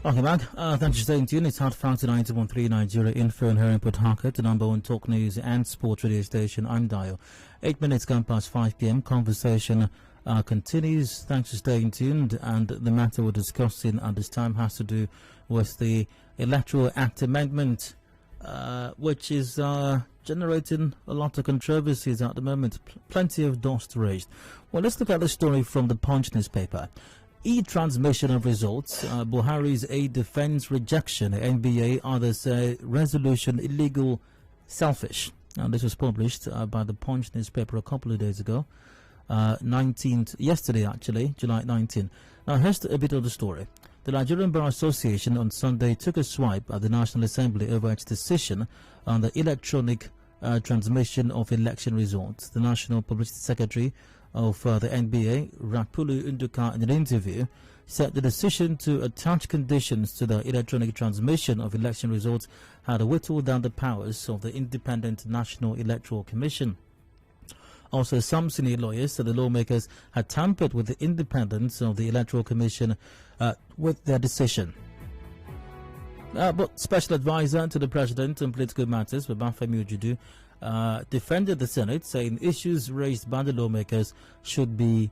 Welcome back. Thanks for staying tuned. It's Hard Facts 91.3 Nigeria Info and here in Port Harcourt, the number one talk news and sports radio station. I'm Dayo. 8 minutes gone past 5 p.m. Conversation continues. Thanks for staying tuned. And the matter we're discussing at this time has to do with the Electoral Act Amendment, which is generating a lot of controversies at the moment. Plenty of dust raised. Well, let's look at the story from the Punch newspaper. E-transmission of results, Buhari's Aide defends rejection, NBA, others say resolution illegal, selfish. Now, this was published by the Punch newspaper a couple of days ago, 19th, yesterday actually, July 19. Now, here's a bit of the story. The Nigerian Bar Association on Sunday took a swipe at the National Assembly over its decision on the electronic transmission of election results. The National Publicity Secretary of the NBA, Rapulu Unduka, in an interview, said the decision to attach conditions to the electronic transmission of election results had whittled down the powers of the Independent National Electoral Commission. Also, some senior lawyers said the lawmakers had tampered with the independence of the Electoral Commission with their decision. But Special Advisor to the President on Political Matters, Babafemi Ojudu, defended the Senate, saying issues raised by the lawmakers should be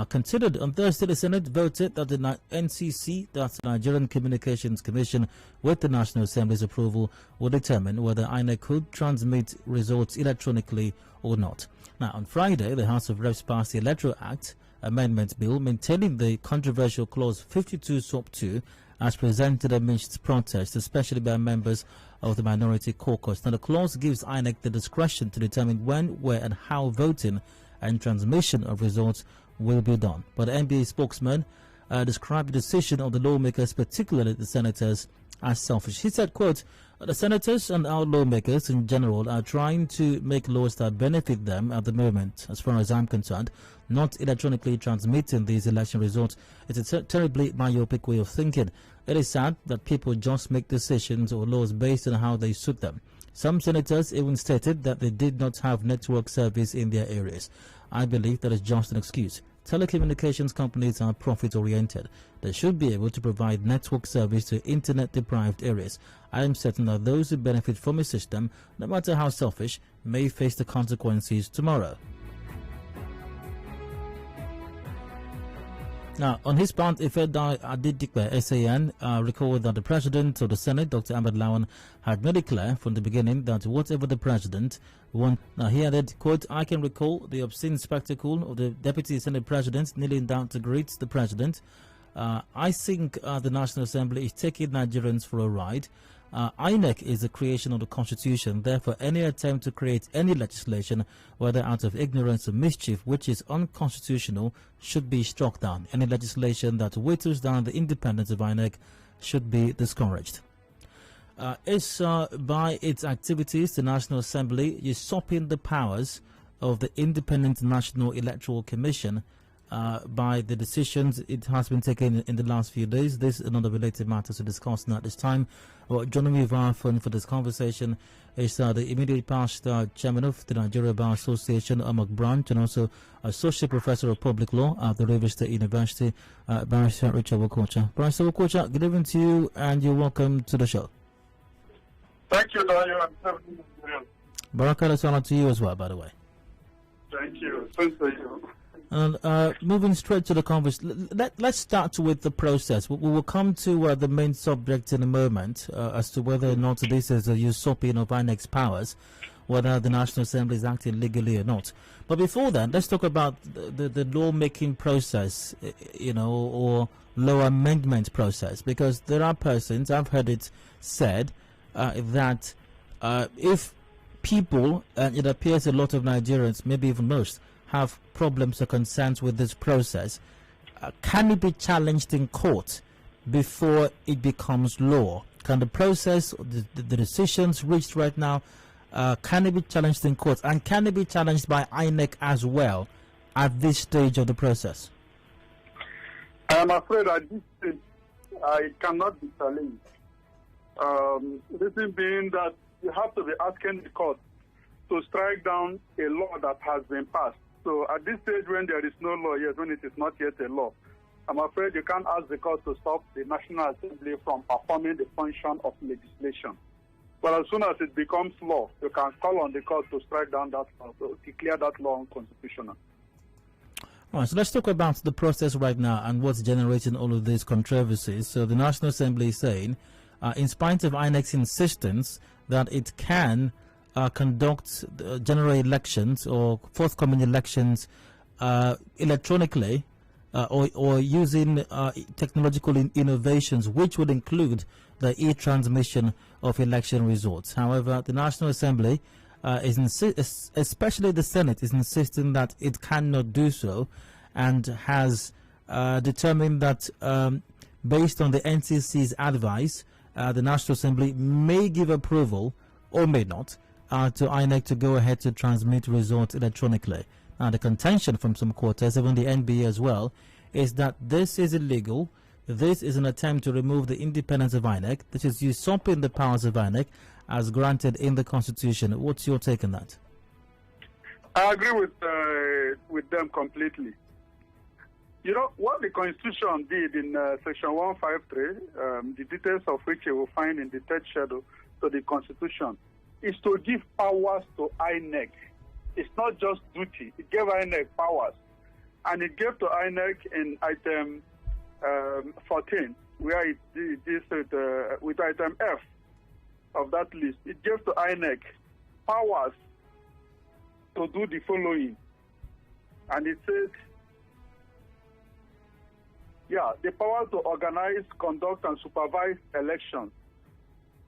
considered. On Thursday, the Senate voted that the NCC, that's the Nigerian Communications Commission, with the National Assembly's approval, will determine whether INEC could transmit results electronically or not. Now, on Friday, the House of Reps passed the Electoral Act Amendment Bill, maintaining the controversial Clause 52 Sub 2 as presented amidst protests, especially by members of the minority caucus. Now, the clause gives INEC the discretion to determine when, where, and how voting and transmission of results will be done. But the NBA spokesman described the decision of the lawmakers, particularly the senators, as selfish. He said, quote, "The senators and our lawmakers in general are trying to make laws that benefit them at the moment. As far as I'm concerned, not electronically transmitting these election results is a terribly myopic way of thinking. It is sad that people just make decisions or laws based on how they suit them. Some senators even stated that they did not have network service in their areas. I believe that is just an excuse. Telecommunications companies are profit-oriented. They should be able to provide network service to internet-deprived areas. I am certain that those who benefit from a system, no matter how selfish, may face the consequences tomorrow." Now, on his part, Ifeda Adidikwe, SAN, recalled that the President of the Senate, Dr. Ahmed Lawan, had made it clear from the beginning that whatever the President wants. Now, he added, quote, "I can recall the obscene spectacle of the Deputy Senate President kneeling down to greet the President. I think the National Assembly is taking Nigerians for a ride. INEC is a creation of the Constitution. Therefore, any attempt to create any legislation, whether out of ignorance or mischief, which is unconstitutional, should be struck down. Any legislation that whittles down the independence of INEC should be discouraged." It's by its activities, the National Assembly usurping the powers of the Independent National Electoral Commission by the decisions it has been taken in the last few days. This is another related matter to discuss at this time. Joining me via phone for this conversation is the immediate past chairman of the Nigeria Bar Association, Amok Branch, and also Associate Professor of Public Law at the Rivers State University, Barrister Ritchard Wokocha. Barrister Wokocha, good evening to you, and you're welcome to the show. Thank you, Dayo. Barakah Salah to you as well, by the way. Thank you. Thank you. And moving straight to the conversation, let's start with the process. We will come to the main subject in a moment as to whether or not this is a usurping of INEC's powers, whether the National Assembly is acting legally or not. But before that, let's talk about the lawmaking process, or law amendment process, because there are persons, I've heard it said, that if people, and it appears a lot of Nigerians, maybe even most, have problems or concerns with this process, can it be challenged in court before it becomes law? Can the process, the decisions reached right now, can it be challenged in court? And can it be challenged by INEC as well at this stage of the process? I'm afraid at this stage, I cannot be challenged. Reason being that you have to be asking the court to strike down a law that has been passed. So at this stage, when there is no law yet, when it is not yet a law, I'm afraid you can't ask the court to stop the National Assembly from performing the function of legislation. But as soon as it becomes law, you can call on the court to strike down that law, to declare that law unconstitutional. All right, so let's talk about the process right now and what's generating all of these controversies. So the National Assembly is saying, in spite of INEC's insistence that it can conduct general elections or forthcoming elections electronically or using technological innovations, which would include the e-transmission of election results. However, the National Assembly, especially the Senate, is insisting that it cannot do so, and has determined that based on the NCC's advice, the National Assembly may give approval, or may not, to INEC to go ahead to transmit results electronically. Now, the contention from some quarters, even the NBA as well, is that this is illegal. This is an attempt to remove the independence of INEC. This is usurping the powers of INEC as granted in the Constitution. What's your take on that? I agree with them completely. You know, what the Constitution did in Section 153, the details of which you will find in the third schedule to the Constitution, is to give powers to INEC. It's not just duty. It gave INEC powers. And it gave to INEC in item 14, where it deals with item F of that list. It gave to INEC powers to do the following. And it says, the power to organize, conduct, and supervise elections.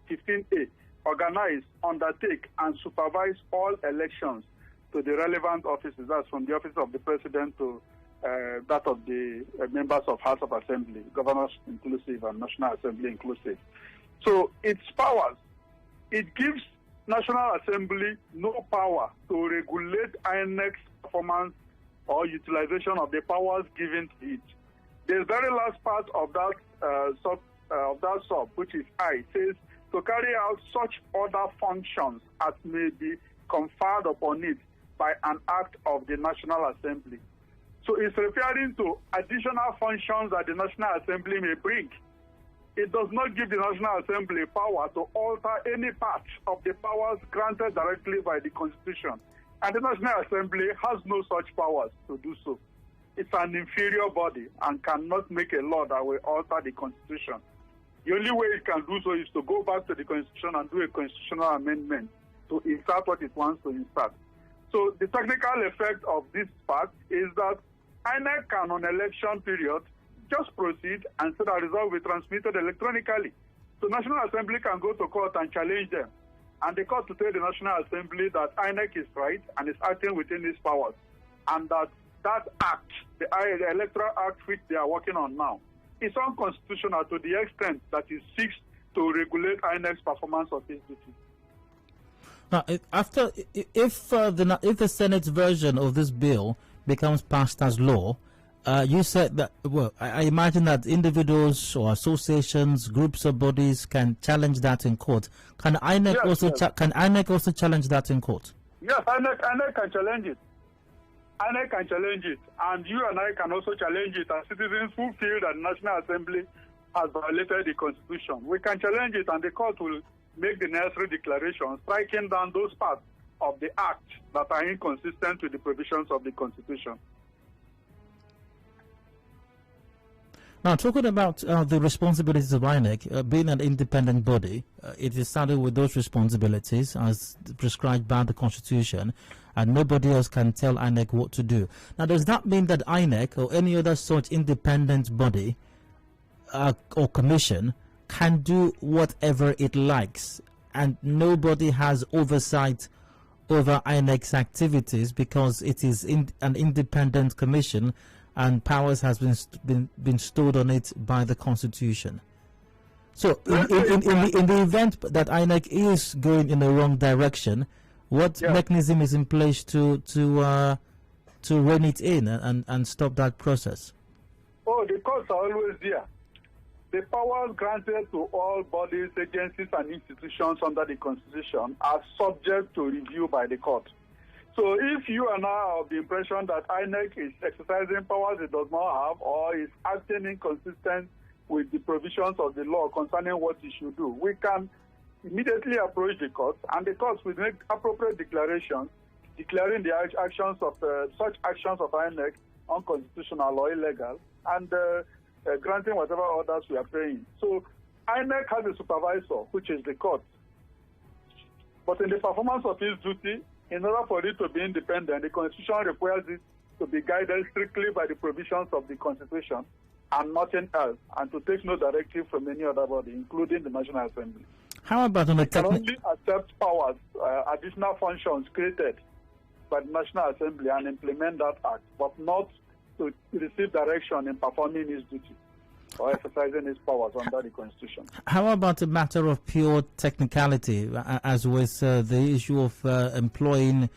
15A, organize, undertake, and supervise all elections to the relevant offices. That's from the office of the President to that of the members of House of Assembly, governors inclusive and National Assembly inclusive. So its powers, it gives National Assembly no power to regulate INEC's performance or utilization of the powers given to it. The very last part of that sub, which is I, says to carry out such other functions as may be conferred upon it by an act of the National Assembly. So it's referring to additional functions that the National Assembly may bring. It does not give the National Assembly power to alter any part of the powers granted directly by the Constitution. And the National Assembly has no such powers to do so. It's an inferior body and cannot make a law that will alter the Constitution. The only way it can do so is to go back to the Constitution and do a constitutional amendment to insert what it wants to insert. So the technical effect of this part is that INEC can, on election period, just proceed and say that result will be transmitted electronically. So National Assembly can go to court and challenge them. And the court to tell the National Assembly that INEC is right and is acting within its powers. And that act, the Electoral Act which they are working on now, is unconstitutional to the extent that it seeks to regulate INEC's performance of its duty. Now, if the Senate's version of this bill becomes passed as law, you said that, well, I imagine that individuals or associations, groups or bodies can challenge that in court. Can INEC also challenge that in court? Yes, INEC can challenge it. INEC can challenge it, and you and I can also challenge it as citizens who feel that the National Assembly has violated the Constitution. We can challenge it, and the court will make the necessary declaration, striking down those parts of the Act that are inconsistent with the provisions of the Constitution. Now, talking about the responsibilities of INEC, being an independent body, it is saddled with those responsibilities as prescribed by the Constitution, and nobody else can tell INEC what to do. Now, does that mean that INEC or any other such independent body or commission can do whatever it likes, and nobody has oversight over INEC's activities because it is an independent commission and powers has been stored on it by the Constitution? So in the event that INEC is going in the wrong direction, what mechanism is in place to rein it in and stop that process? Oh, the courts are always there. The powers granted to all bodies, agencies, and institutions under the Constitution are subject to review by the court. So if you and I are of the impression that INEC is exercising powers it does not have or is acting inconsistent with the provisions of the law concerning what it should do, we can immediately approach the court, and the courts will make appropriate declarations declaring the actions of such actions of INEC unconstitutional or illegal, and granting whatever orders we are praying. So INEC has a supervisor, which is the court. But in the performance of its duty, in order for it to be independent, the Constitution requires it to be guided strictly by the provisions of the Constitution and nothing else, and to take no directive from any other body, including the National Assembly. How about on the can only accept powers, additional functions created by the National Assembly and implement that act, but not to receive direction in performing its duty or exercising its powers under the Constitution. How about a matter of pure technicality, as with the issue of employing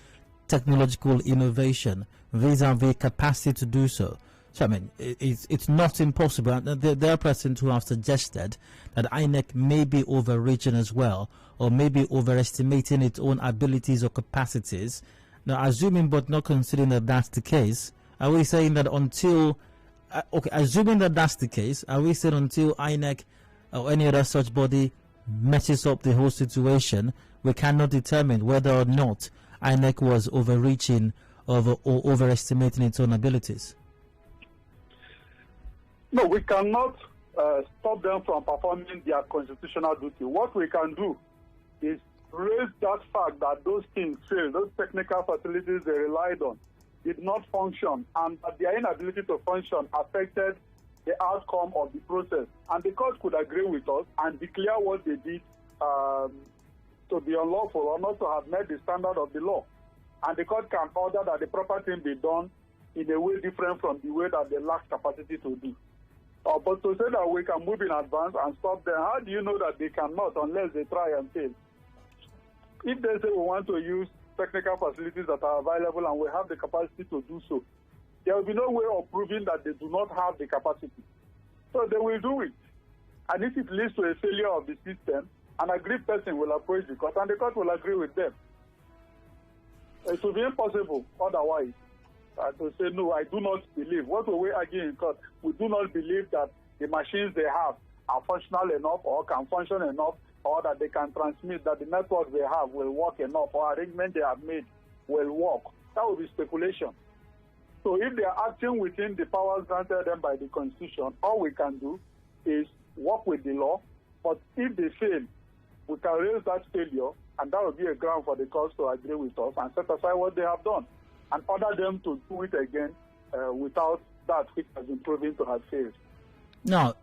technological innovation vis-a-vis capacity to do so? So, I mean, it's not impossible. There are persons who have suggested that INEC may be overreaching as well, or maybe overestimating its own abilities or capacities. Now, assuming but not considering that that's the case, are we saying that until, assuming that that's the case, are we saying until INEC or any other such body messes up the whole situation, we cannot determine whether or not INEC was overreaching or overestimating its own abilities? No, we cannot stop them from performing their constitutional duty. What we can do is raise that fact that those things failed, those technical facilities they relied on did not function, and that their inability to function affected the outcome of the process. And the court could agree with us and declare what they did to be unlawful or not to have met the standard of the law. And the court can order that the proper thing be done in a way different from the way that they lack capacity to do. But to say that we can move in advance and stop them, how do you know that they cannot unless they try and fail? If they say we want to use technical facilities that are available and we have the capacity to do so, there will be no way of proving that they do not have the capacity. So they will do it. And if it leads to a failure of the system, an aggrieved person will approach the court and the court will agree with them. It will be impossible otherwise. To say, no, I do not believe. What will we argue in court? We do not believe that the machines they have are functional enough or can function enough, or that they can transmit, that the network they have will work enough, or arrangement they have made will work. That would be speculation. So if they are acting within the powers granted them by the Constitution, all we can do is work with the law. But if they fail, we can raise that failure, and that will be a ground for the courts to agree with us and set aside what they have done, and order them to do it again without that which has been proven to have failed. Now,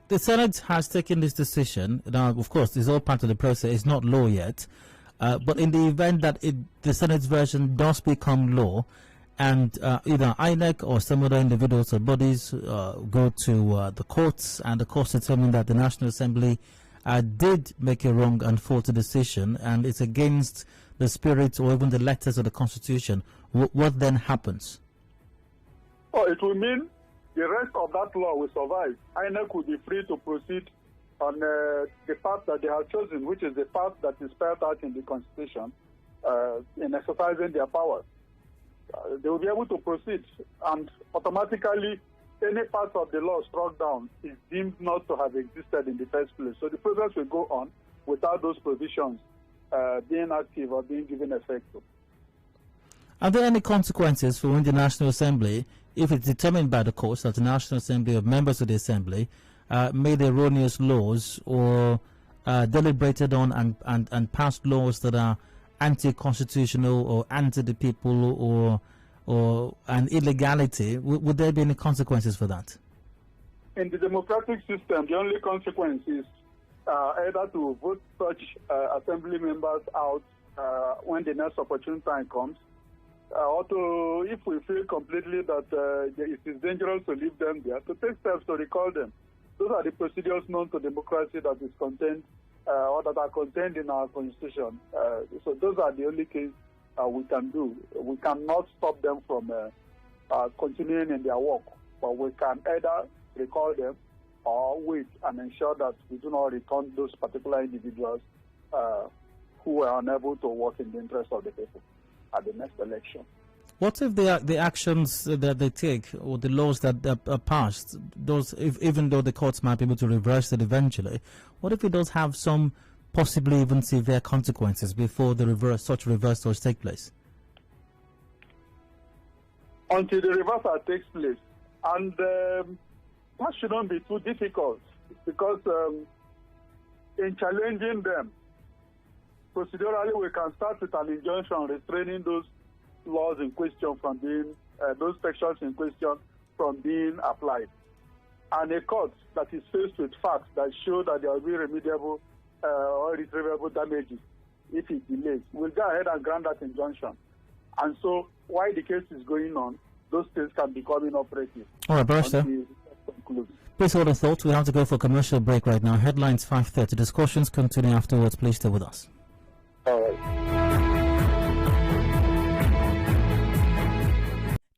the Senate has taken this decision. Now, of course, it's all part of the process. It's not law yet. But in the event that the Senate's version does become law, and either INEC or some other individuals or bodies go to the courts, and the courts determine that the National Assembly did make a wrong and faulty decision, and it's against the spirit or even the letters of the Constitution, what then happens? Oh, it will mean the rest of that law will survive. INEC will be free to proceed on the path that they have chosen, which is the path that is spelled out in the Constitution, in exercising their powers. They will be able to proceed, and automatically any part of the law struck down is deemed not to have existed in the first place. So the process will go on without those provisions being active or being given effect to. Are there any consequences for when the National Assembly, if it's determined by the courts that the National Assembly or members of the Assembly made erroneous laws or deliberated on and passed laws that are anti-constitutional or anti the people or an illegality, would there be any consequences for that? In the democratic system, the only consequence is either to vote such assembly members out when the next opportune time comes, or to, if we feel completely that it is dangerous to leave them there, to take steps to recall them. Those are the procedures known to democracy that is contained or that are contained in our Constitution. So those are the only case we can do. We cannot stop them from continuing in their work, but we can either recall them or wait and ensure that we do not return those particular individuals who were unable to work in the interest of the people. at the next election. What if the actions that they take or the laws that are passed, even though the courts might be able to reverse it eventually, what if it does have some possibly even severe consequences before such reversals take place? Until the reversal takes place. And that shouldn't be too difficult, because in challenging them, procedurally we can start with an injunction restraining those laws in question from being, those sections in question from being applied. And a court that is faced with facts that show that there will be remediable or irretrievable damages if it delays, will go ahead and grant that injunction. And so while the case is going on, those things can become inoperative. All right, Barrister. Please hold a thought. We have to go for a commercial break right now. Headlines 5:30. Discussions continue afterwards. Please stay with us. All right.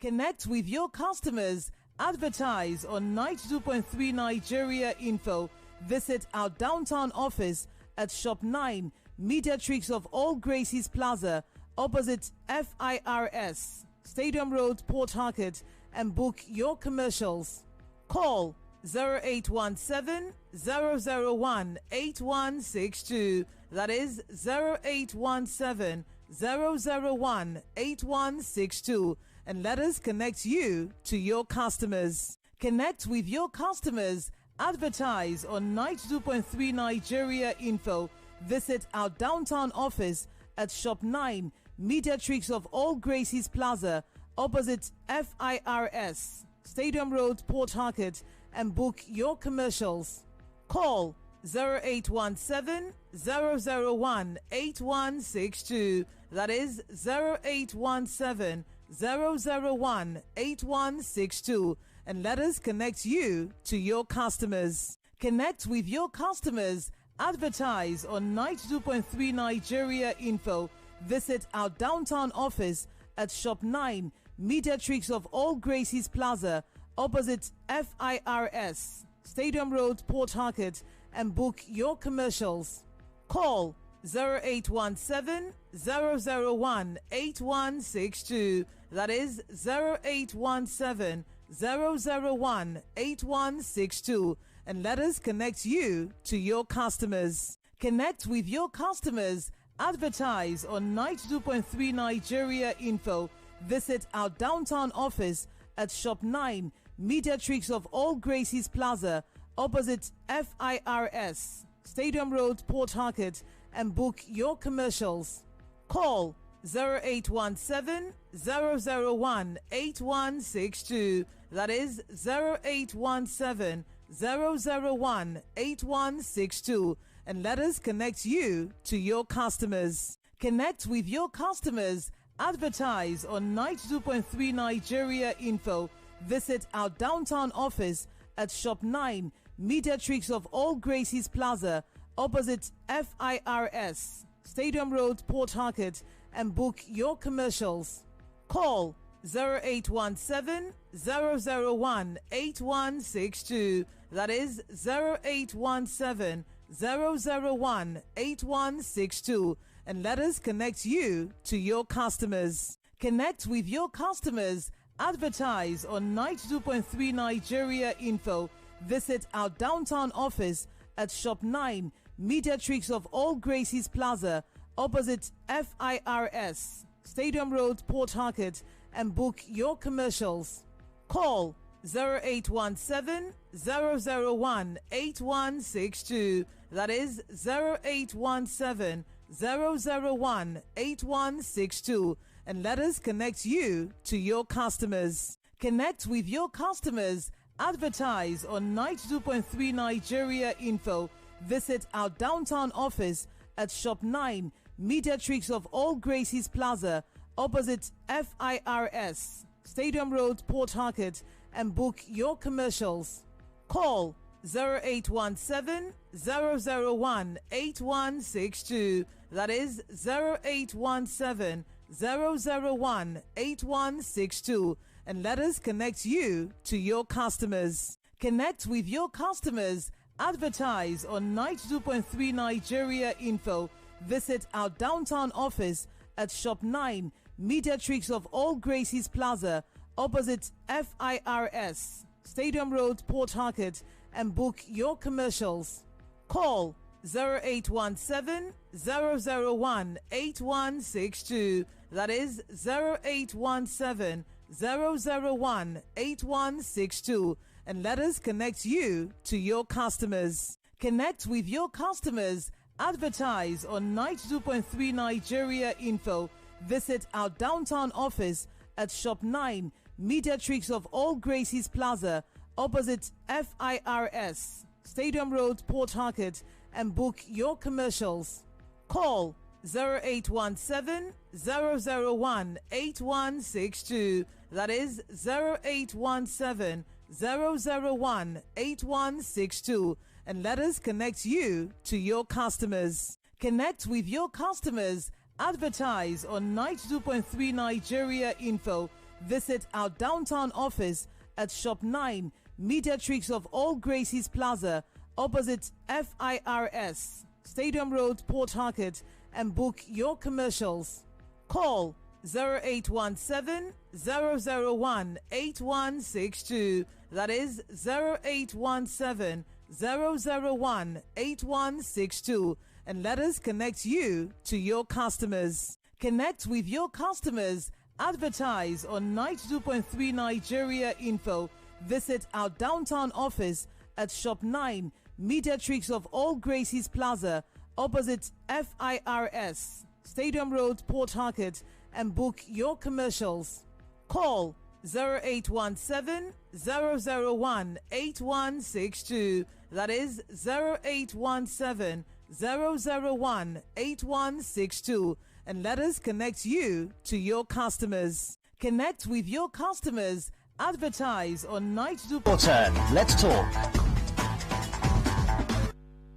Connect with your customers. Advertise on 92.3 Nigeria Info. Visit our downtown office at Shop 9, Mediatrix of All Gracies Plaza, opposite FIRS, Stadium Road, Port Harcourt, and book your commercials. Call 0817-001-8162. That is 0817-001-8162. And let us connect you to your customers. Connect with your customers. Advertise on 92.3 Nigeria Info. Visit our downtown office at Shop 9, Mediatrix of All Gracies Plaza, opposite FIRS, Stadium Road, Port Harcourt, and book your commercials. Call 0817-001-8162. That is 0817-001-8162. And let us connect you to your customers. Connect with your customers. Advertise on 92.3 Nigeria Info. Visit our downtown office at Shop 9, Mediatrix of All Gracies Plaza, opposite FIRS, Stadium Road, Port Harcourt, and book your commercials. Call 0817-001-8162. That is 0817-001-8162. And let us connect you to your customers. Connect with your customers. Advertise on 92.3 Nigeria Info. Visit our downtown office at Shop 9, Mediatrix of All Gracies Plaza, opposite FIRS, Stadium Road, Port Harcourt, and book your commercials. Call 0817-001-8162. That is 0817-001-8162. And let us connect you to your customers. Connect with your customers. Advertise on 92.3 Nigeria Info. Visit our downtown office at Shop 9, Mediatrix of All Gracies Plaza, opposite FIRS, Stadium Road, Port Harcourt, and book your commercials. Call 0817-001-8162. That is 0817-001-8162. And let us connect you to your customers. Connect with your customers. Advertise on 92.3 Nigeria Info. Visit our downtown office at Shop 9, Mediatrix of All Gracies Plaza, opposite FIRS, Stadium Road, Port Harcourt, and book your commercials. Call 0817-001-8162. That is 0817-001-8162. And let us connect you to your customers. Connect with your customers. Advertise on 92.3 Nigeria Info. Visit our downtown office at Shop 9, Mediatrix of All Gracies Plaza, opposite FIRS, Stadium Road, Port Harcourt, and book your commercials. Call 0817-001-8162. That is 0817-001-8162. And let us connect you to your customers. Connect with your customers. Advertise on 92.3 Nigeria Info. Visit our downtown office at Shop 9, Mediatrix of All Gracies Plaza, opposite FIRS, Stadium Road, Port Harcourt, and book your commercials. Call 0817 001 8162. That is 0817 001 8162. And let us connect you to your customers. Connect with your customers. Advertise on 92.3 Nigeria Info. Visit our downtown office at Shop 9, Mediatrix of All Gracies Plaza, opposite FIRS, Stadium Road, Port Harcourt, and book your commercials. Call 0817 001 8162. That is 0817 001 8162. And let us connect you to your customers. Connect with your customers. Advertise on 92.3 Nigeria Info. Visit our downtown office at Shop 9, Mediatrix of All Gracies Plaza, opposite FIRS, Stadium Road, Port Harcourt, and book your commercials. Call 0817 001 8162. That is 0817 001 8162. And let us connect you to your customers. Connect with your customers. Advertise on 92.3 Nigeria Info. Visit our downtown office at Shop 9, Mediatrix of All Gracies Plaza, opposite FIRS, Stadium Road, Port Harcourt, and book your commercials. Call 0817 001 8162. That is 0817 001 8162. And let us connect you to your customers. Connect with your customers. Advertise on 92. Turn. Let's talk.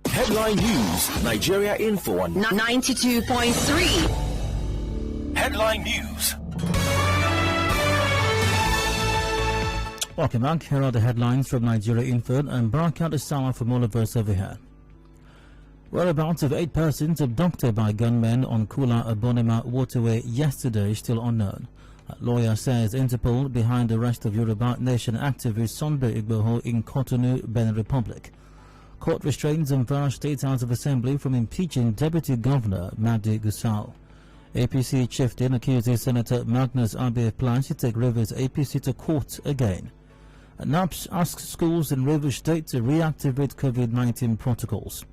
Headline News. Nigeria Info on 92.3. Headline News. Welcome back. Here are the headlines from Nigeria Info, and broadcast is sour from all of us over here. Whereabouts of 8 persons abducted by gunmen on Kula Abonema waterway yesterday is still unknown. A lawyer says Interpol behind the arrest of Yoruba Nation activist Sunday Igboho in Cotonou, Benin Republic. Court restrains Zamfara State House of Assembly from impeaching Deputy Governor Madi Gusau. APC chieftain accuses Senator Magnus Abe-Planch to take Rivers APC to court again. NAPS asks schools in Rivers State to reactivate COVID-19 protocols.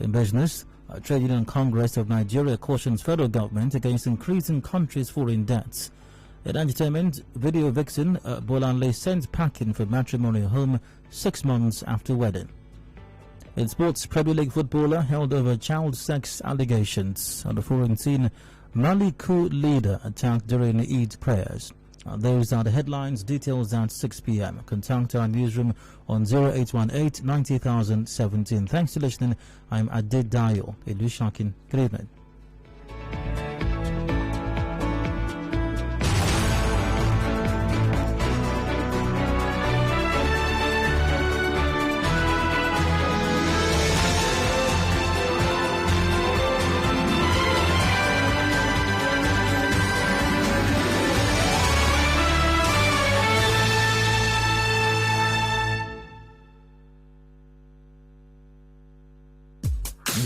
In business, a Trade Union Congress of Nigeria cautions federal government against increasing country's foreign debts. In entertainment, video vixen Bolanle sends packing for matrimonial home 6 months after wedding. In sports, Premier League footballer held over child sex allegations. On the foreign scene, Mali coup leader attacked during Eid prayers. Those are the headlines. Details at 6 p.m. Contact our newsroom on 0818 90,017. Thanks for listening. I'm Aide Dayo Dee-Shark. Good evening.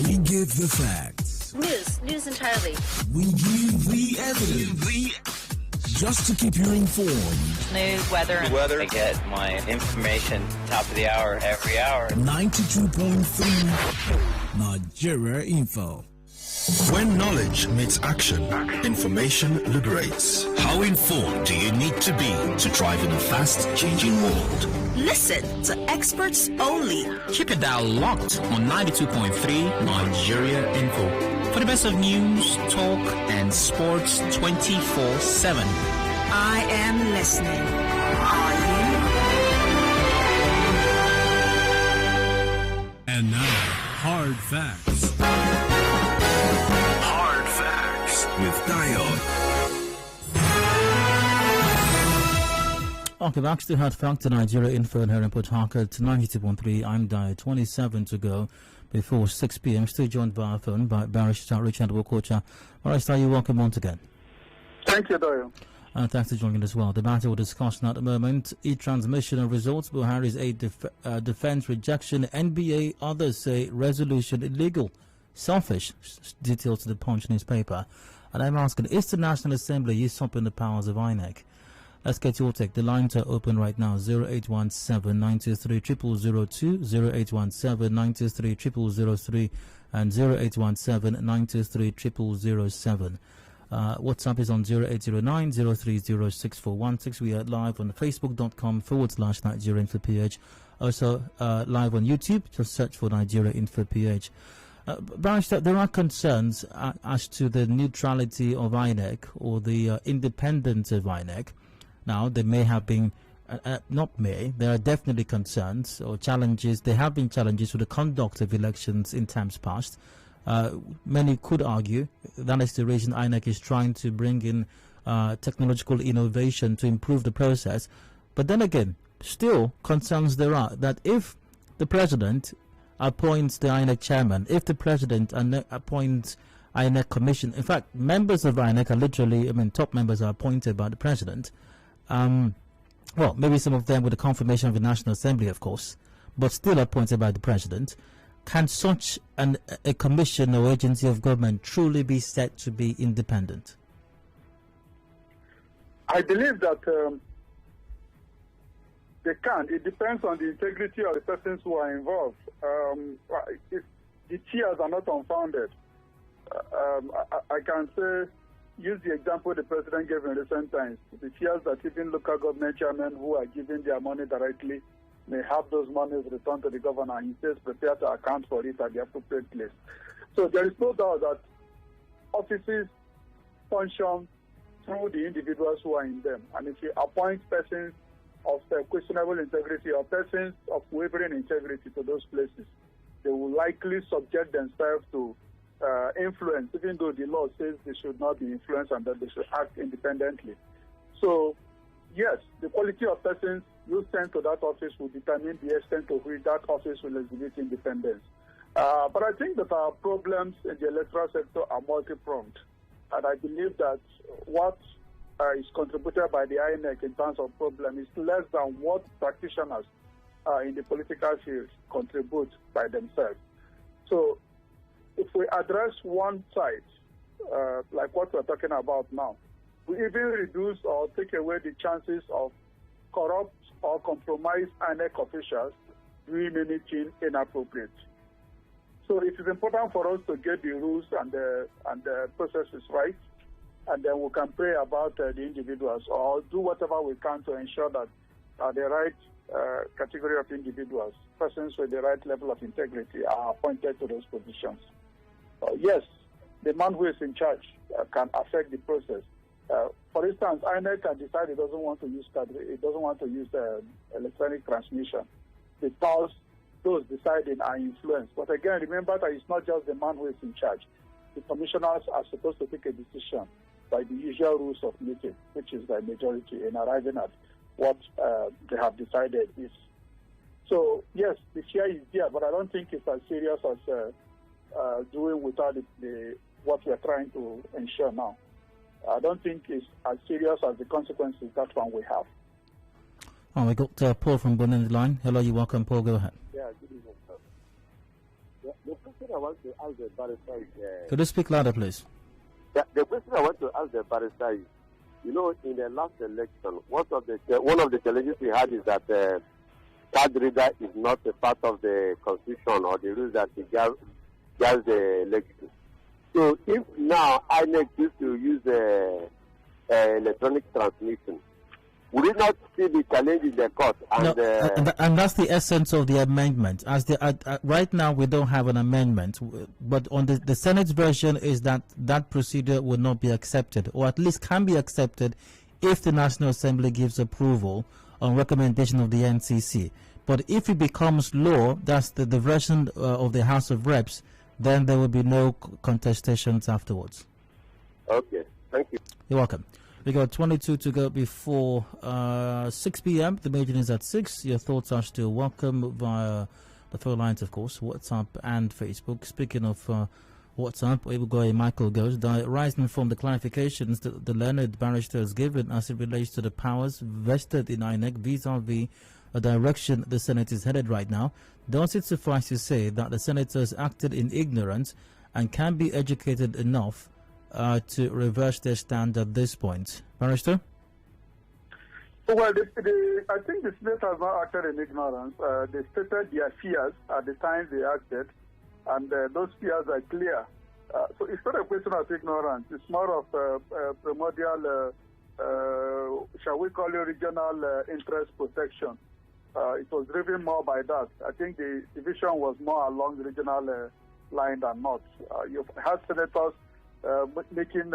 We give the facts. News entirely. We give the evidence. Just to keep you informed. News, weather. I get my information top of the hour every hour. 92.3 Nigeria Info. When knowledge meets action, information liberates. How informed do you need to be to thrive in a fast-changing world? Listen to experts only. Keep it dial locked on 92.3 Nigeria Info for the best of news, talk, and sports 24/7. I am listening. Are you? And now, hard facts. Hard Facts with Dayo. Okay, back to Hard Fact to Nigeria Info here in Port Harcourt, 92.3. I'm Dayo, 27 to go before 6 p.m. Still joined by our phone by Barrister Ritchard Wokocha. Barrister, you're welcome once again. Thank you, Dayo. Thanks for joining as well. The matter we're discussing at the moment, e-transmission of results, Buhari's Aide defense rejection, NBA, others say resolution illegal, selfish, details to the Punch newspaper. And I'm asking, is the National Assembly usurping the powers of INEC? Let's get your take. The lines are open right now, 0817-923-0002, 0817-923-0003, and 0817-923-0007. WhatsApp is on 0809-030-6416. We are live on facebook.com/Nigeria Info PH. Also live on YouTube, just search for Nigeria Info PH. Barrister, there are concerns as to the neutrality of INEC or the independence of INEC. Now, there may have been, there are definitely concerns or challenges. There have been challenges with the conduct of elections in times past. Many could argue that is the reason INEC is trying to bring in technological innovation to improve the process. But then again, still concerns there are that if the president appoints the INEC chairman, if the president appoints INEC commission, in fact, members of INEC are literally, top members are appointed by the president. Well, maybe some of them with the confirmation of the National Assembly, of course, but still appointed by the president. Can such a commission or agency of government truly be said to be independent? I believe that they can. It depends on the integrity of the persons who are involved. If the cheers are not unfounded, I can say, use the example the president gave in recent times. The cheers that even local government chairmen who are giving their money directly may have those monies returned to the governor, and he says prepare to account for it at the appropriate place. So there is no doubt that offices function through the individuals who are in them. And if you appoint persons of questionable integrity or persons of wavering integrity to those places, they will likely subject themselves to influence, even though the law says they should not be influenced and that they should act independently. So, yes, the quality of persons you send to that office will determine the extent to which that office will exhibit independence. But I think that our problems in the electoral sector are multi-pronged. And I believe that what is contributed by the INEC in terms of problem is less than what practitioners in the political field contribute by themselves. So if we address one side, like what we're talking about now, we even reduce or take away the chances of corrupt or compromised INEC officials doing anything inappropriate. So it is important for us to get the rules and the processes right, and then we can pray about the individuals or do whatever we can to ensure that the right category of individuals, persons with the right level of integrity, are appointed to those positions. Yes, the man who is in charge can affect the process. For instance, INEC can decide it doesn't want to use electronic transmission because those deciding are influenced. But again, remember that it's not just the man who is in charge. The commissioners are supposed to take a decision by the usual rules of meeting, which is by majority, in arriving at what they have decided is. So yes, the share is there, but I don't think it's as serious as doing without what we are trying to ensure now. I don't think it's as serious as the consequences that one we have. Oh, we got Paul from Bonn on the line. Hello, you're welcome, Paul. Go ahead. Yeah, good evening, sir. The question I want to ask the barrister is... Could you speak louder, please? The question I want to ask the barrister is, in the last election, one of the challenges we had is that card reader is not a part of the constitution or the rules that guides the election. So if now INEC used to use electronic transmission, would it not still be challenging the court? And, and that's the essence of the amendment. Right now, we don't have an amendment, but on the Senate's version is that procedure will not be accepted, or at least can be accepted if the National Assembly gives approval on recommendation of the NCC. But if it becomes law, that's the version of the House of Reps, then there will be no contestations afterwards. Okay, thank you. You're welcome. We got 22 to go before 6 p.m. The meeting is at 6. Your thoughts are still welcome via the phone lines, of course, WhatsApp and Facebook. Speaking of WhatsApp, Ibugoy Michael goes, rising from the clarifications that the learned barrister has given as it relates to the powers vested in INEC vis-a-vis a direction the Senate is headed right now, does it suffice to say that the senators acted in ignorance and can be educated enough to reverse their stand at this point? Barrister? Well, I think the Senate has not acted in ignorance. They stated their fears at the time they acted, and those fears are clear. So it's not a question of ignorance. It's more of primordial, shall we call it, regional interest protection. It was driven more by that. I think the division was more along the regional line than not. You've had senators making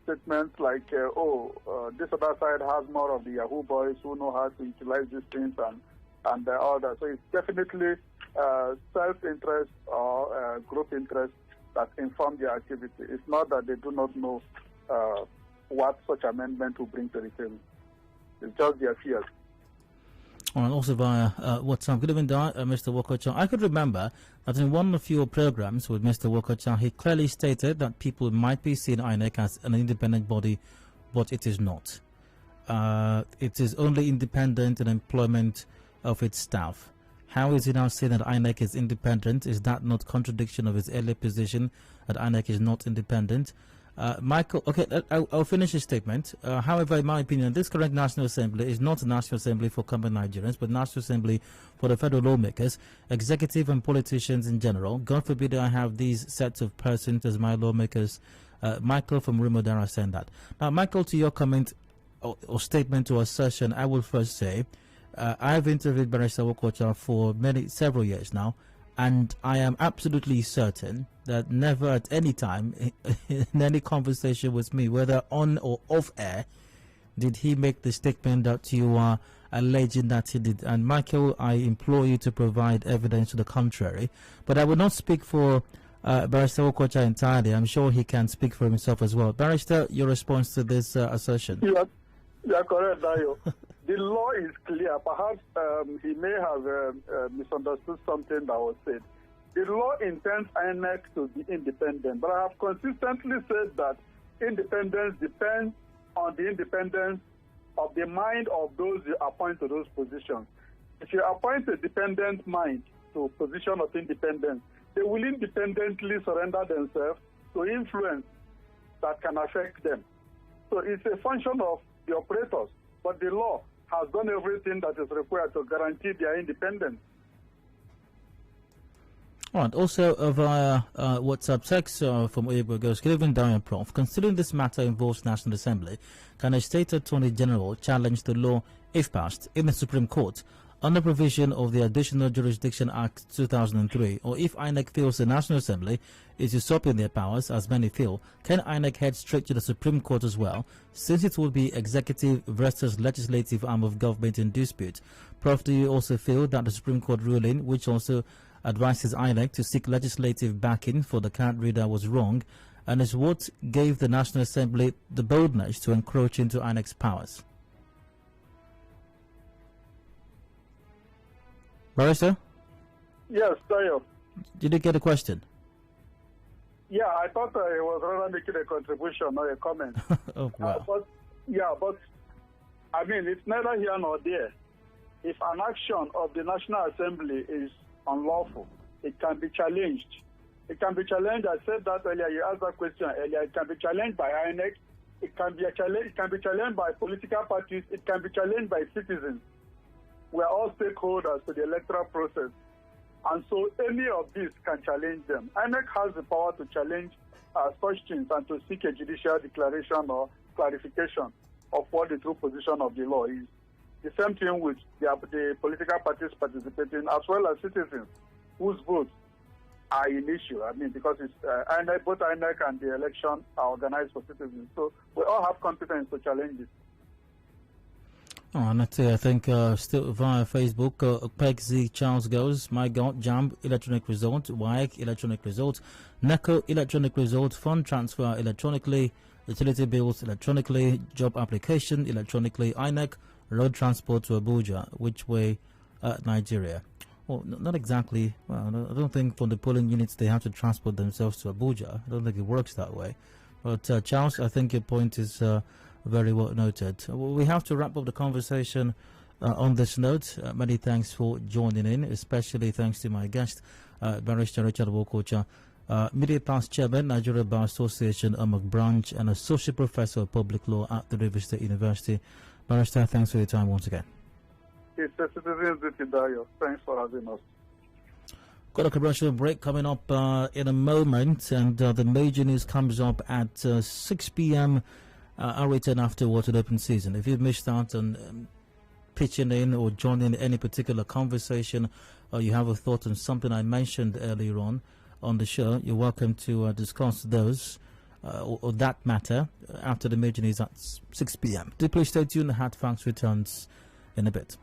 statements like, this other side has more of the Yahoo boys who know how to utilize these things and all that. So it's definitely self-interest or group interest that inform their activity. It's not that they do not know what such amendment will bring to the table. It's just their fears. And also via WhatsApp. Good evening, Mr. Wokocha. I could remember that in one of your programs with Mr. Wokocha, he clearly stated that people might be seeing INEC as an independent body, but it is not. It is only independent in employment of its staff. How is he now saying that INEC is independent? Is that not contradiction of his earlier position that INEC is not independent? Michael, okay, I'll finish his statement. However, in my opinion, this current National Assembly is not a National Assembly for common Nigerians, but National Assembly for the federal lawmakers, executive and politicians in general. God forbid I have these sets of persons as my lawmakers. Michael from Rumodara saying that. Now, Michael, to your comment or statement or assertion, I will first say, I've interviewed Barrister Wokocha for several years now, and I am absolutely certain that never at any time in any conversation with me, whether on or off air, did he make the statement that you are alleging that he did. And Michael, I implore you to provide evidence to the contrary. But I will not speak for Barrister Wokocha entirely. I'm sure he can speak for himself as well. Barrister, your response to this assertion? You are correct, Dayo. The law is clear. Perhaps he may have misunderstood something that was said. The law intends INEC to be independent, but I have consistently said that independence depends on the independence of the mind of those you appoint to those positions. If you appoint a dependent mind to a position of independence, they will independently surrender themselves to influence that can affect them. So it's a function of the operators, but the law has done everything that is required to guarantee their independence. All right. Also via WhatsApp text from Oyebu goes, good evening, Dayo Prof. Considering this matter involves National Assembly, can a State Attorney General challenge the law, if passed, in the Supreme Court under provision of the Additional Jurisdiction Act 2003? Or if INEC feels the National Assembly is usurping their powers, as many feel, can INEC head straight to the Supreme Court as well, since it will be executive versus legislative arm of government in dispute? Prof, do you also feel that the Supreme Court ruling, which also advises INEC to seek legislative backing for the card reader, was wrong, and is what gave the National Assembly the boldness to encroach into INEC's powers? Barrister? Yes, Dayo. Did you get a question? Yeah, I thought I was rather making a contribution, not a comment. Oh, wow. But I mean, it's neither here nor there. If an action of the National Assembly is unlawful, it can be challenged. It can be challenged. I said that earlier. You asked that question earlier. It can be challenged by INEC. It can be challenged by political parties. It can be challenged by citizens. We are all stakeholders to the electoral process, and so any of these can challenge them. INEC has the power to challenge such things and to seek a judicial declaration or clarification of what the true position of the law is. The same thing with the political parties participating, as well as citizens whose votes are in issue. I mean, because it's INEC, both INEC and the election are organized for citizens. So we all have competence to challenge it. Oh, and I think still via Facebook, Peg Z Charles goes, my God, JAMB electronic result, WAEC electronic result, NECO electronic result, fund transfer electronically, utility bills electronically, job application electronically, INEC, road transport to Abuja, which way Nigeria. Well, not exactly. Well, I don't think from the polling units they have to transport themselves to Abuja. I don't think it works that way. But Charles, I think your point is very well noted. We have to wrap up the conversation on this note. Many thanks for joining in, especially thanks to my guest, Barrister Ritchard Wokocha, Media Past Chairman, Nigeria Bar Association, Amok Branch, and Associate Professor of Public Law at the River State University. Barrister, thanks for your time once again. It's a citizen's duty, Dayo. Thanks for having us. Got a commercial break coming up in a moment, and the major news comes up at 6 p.m. I'll return afterwards to the open season. If you've missed out on pitching in or joining any particular conversation, or you have a thought on something I mentioned earlier on the show, you're welcome to discuss those or that matter after the major news at 6 p.m. Do please stay tuned. The Hard Facts returns in a bit.